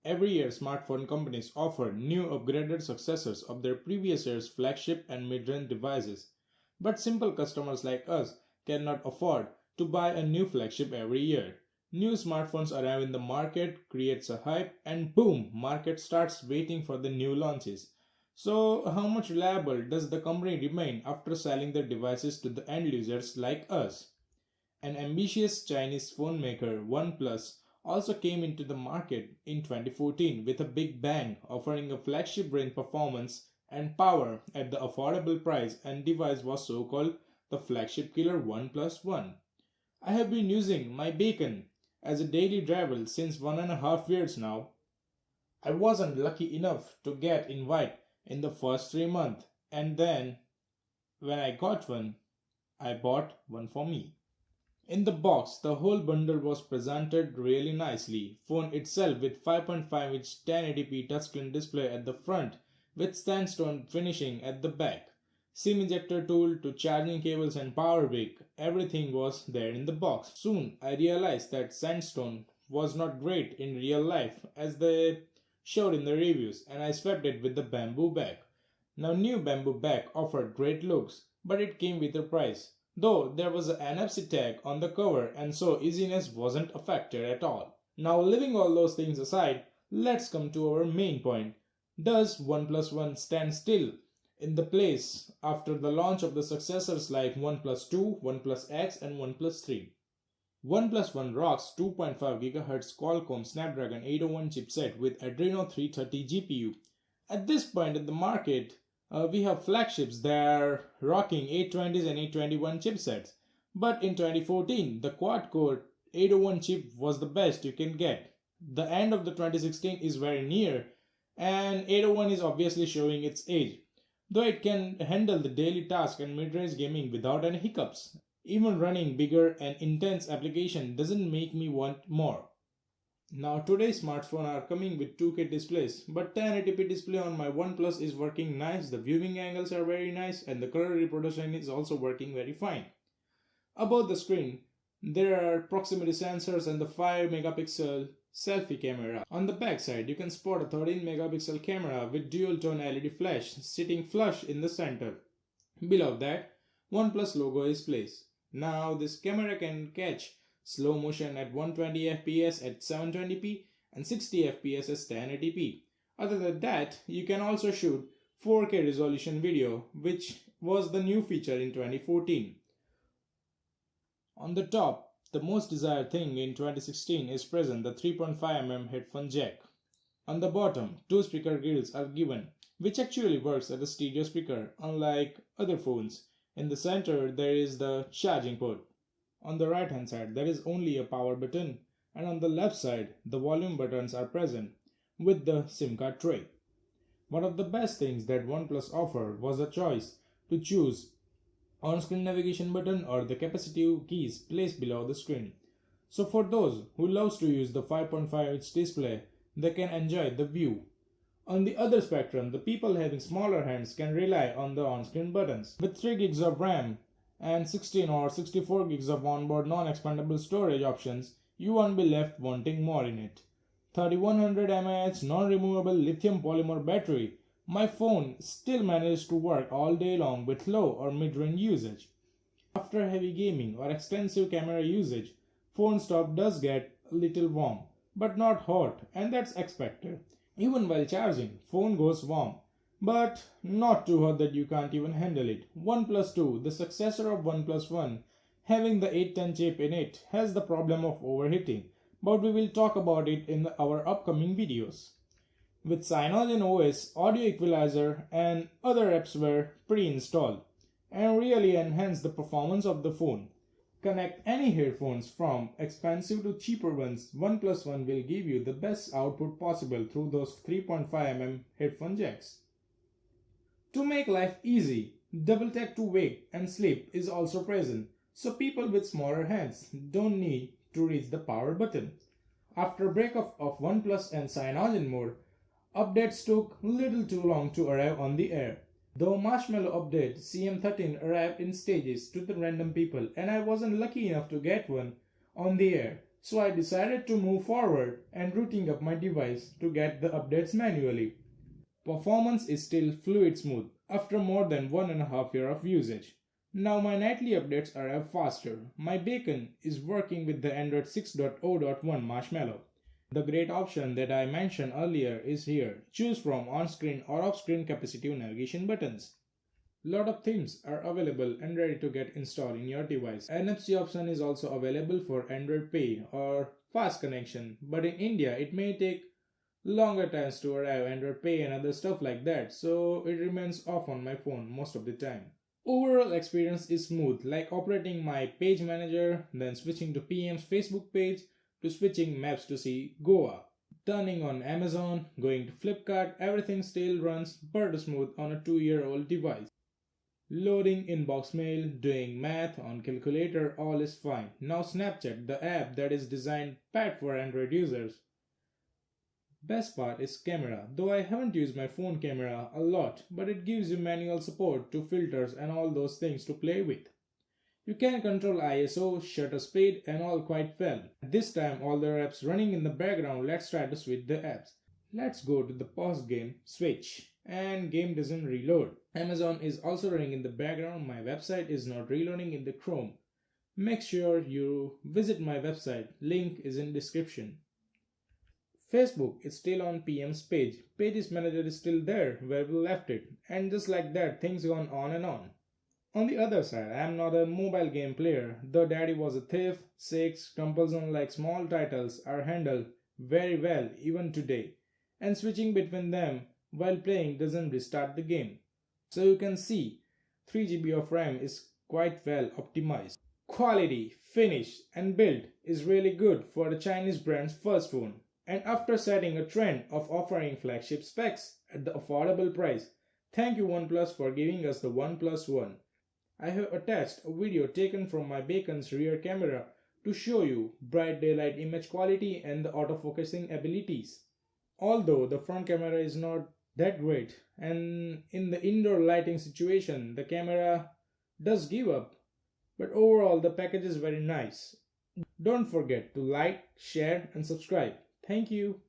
Every year, smartphone companies offer new upgraded successors of their previous year's flagship and mid-range devices. But simple customers like us cannot afford to buy a new flagship every year. New smartphones arrive in the market, creates a hype, and boom, market starts waiting for the new launches. So, how much reliable does the company remain after selling their devices to the end users like us? An ambitious Chinese phone maker, OnePlus, also came into the market in 2014 with a big bang, offering a flagship range performance and power at the affordable price, and device was so called the flagship killer OnePlus One. I have been using my bacon as a daily driver since 1.5 years now. I wasn't lucky enough to get invite in the first 3 months, and then when I got one, I bought one for me. In the box, the whole bundle was presented really nicely. Phone itself with 5.5-inch 1080p touchscreen display at the front with sandstone finishing at the back. SIM ejector tool to charging cables and power brick, everything was there in the box. Soon I realized that sandstone was not great in real life as they showed in the reviews, and I swept it with the bamboo bag. Now new bamboo bag offered great looks, but it came with a price. Though there was an NFC tag on the cover, and so easiness wasn't a factor at all. Now leaving all those things aside, let's come to our main point. Does OnePlus One stand still in the place after the launch of the successors like OnePlus Two, OnePlus X and OnePlus Three? OnePlus One rocks 2.5 GHz Qualcomm Snapdragon 801 chipset with Adreno 330 GPU. At this point in the market, we have flagships that are rocking 820s and 821 chipsets. But in 2014, the quad-core 801 chip was the best you can get. The end of the 2016 is very near, and 801 is obviously showing its age, though it can handle the daily task and mid-range gaming without any hiccups. Even running bigger and intense application doesn't make me want more. Now today's smartphones are coming with 2K displays, but 1080p display on my OnePlus is working nice, the viewing angles are very nice, and the color reproduction is also working very fine. Above the screen, there are proximity sensors and the 5 megapixel selfie camera. On the back side, you can spot a 13 megapixel camera with dual tone LED flash sitting flush in the center. Below that, OnePlus logo is placed. Now this camera can catch slow motion at 120 fps at 720p and 60 fps at 1080p. Other than that, you can also shoot 4K resolution video, which was the new feature in 2014. On the top, the most desired thing in 2016 is present, the 3.5mm headphone jack. On the bottom, two speaker grills are given, which actually works as a stereo speaker, unlike other phones. In the center, there is the charging port. On the right hand side, there is only a power button, and on the left side, the volume buttons are present with the SIM card tray. One of the best things that OnePlus offered was a choice to choose on-screen navigation button or the capacitive keys placed below the screen. So for those who loves to use the 5.5-inch display, they can enjoy the view. On the other spectrum, the people having smaller hands can rely on the on-screen buttons. With 3 gigs of RAM and 16 or 64 gigs of onboard non-expandable storage options, you won't be left wanting more in it. 3100 mAh non-removable lithium polymer battery. My phone still manages to work all day long with low or mid-range usage. After heavy gaming or extensive camera usage, phone top does get a little warm, but not hot, and that's expected. Even while charging, phone goes warm, but not too hot that you can't even handle it. OnePlus 2, the successor of OnePlus One, having the 810 chip in it, has the problem of overheating, but we will talk about it in our upcoming videos. With CyanogenOS, audio equalizer and other apps were pre-installed and really enhanced the performance of the phone. Connect any headphones from expensive to cheaper ones, OnePlus One will give you the best output possible through those 3.5mm headphone jacks. To make life easy, double tap to wake and sleep is also present, so people with smaller hands don't need to reach the power button. After breakup of OnePlus and Cyanogen mode, updates took little too long to arrive on the air. Though Marshmallow update CM13 arrived in stages to the random people, and I wasn't lucky enough to get one on the air. So I decided to move forward and rooting up my device to get the updates manually. Performance is still fluid smooth after more than 1.5 years of usage. Now my nightly updates are faster. My beacon is working with the Android 6.0.1 Marshmallow. The great option that I mentioned earlier is here. Choose from on-screen or off-screen capacitive navigation buttons. Lot of themes are available and ready to get installed in your device. NFC option is also available for Android Pay or fast connection, but in India it may take longer times to arrive Android Pay and other stuff like that, so it remains off on my phone most of the time. Overall experience is smooth, like operating my page manager, then switching to PM's Facebook page, to switching maps to see Goa. Turning on Amazon, going to Flipkart, everything still runs pretty smooth on a 2-year-old device. Loading inbox mail, doing math on calculator, all is fine. Now Snapchat, the app that is designed bad for Android users. Best part is camera, though I haven't used my phone camera a lot, but it gives you manual support to filters and all those things to play with. You can control ISO, shutter speed and all quite well. This time all the apps running in the background, let's try to switch the apps. Let's go to the pause game, switch, and game doesn't reload. Amazon is also running in the background, my website is not reloading in the Chrome. Make sure you visit my website, link is in description. Facebook is still on PM's page. Pages Manager is still there where we left it. And just like that, things gone on and on. On the other side, I am not a mobile game player. Though Daddy was a thief, 6, compulsion like small titles are handled very well even today. And switching between them while playing doesn't restart the game. So you can see 3 GB of RAM is quite well optimized. Quality, finish and build is really good for the Chinese brand's first phone. And after setting a trend of offering flagship specs at the affordable price, thank you OnePlus for giving us the OnePlus One. I have attached a video taken from my beacon's rear camera to show you bright daylight image quality and the autofocusing abilities. Although the front camera is not that great, and in the indoor lighting situation the camera does give up, but overall the package is very nice. Don't forget to like, share and subscribe. Thank you.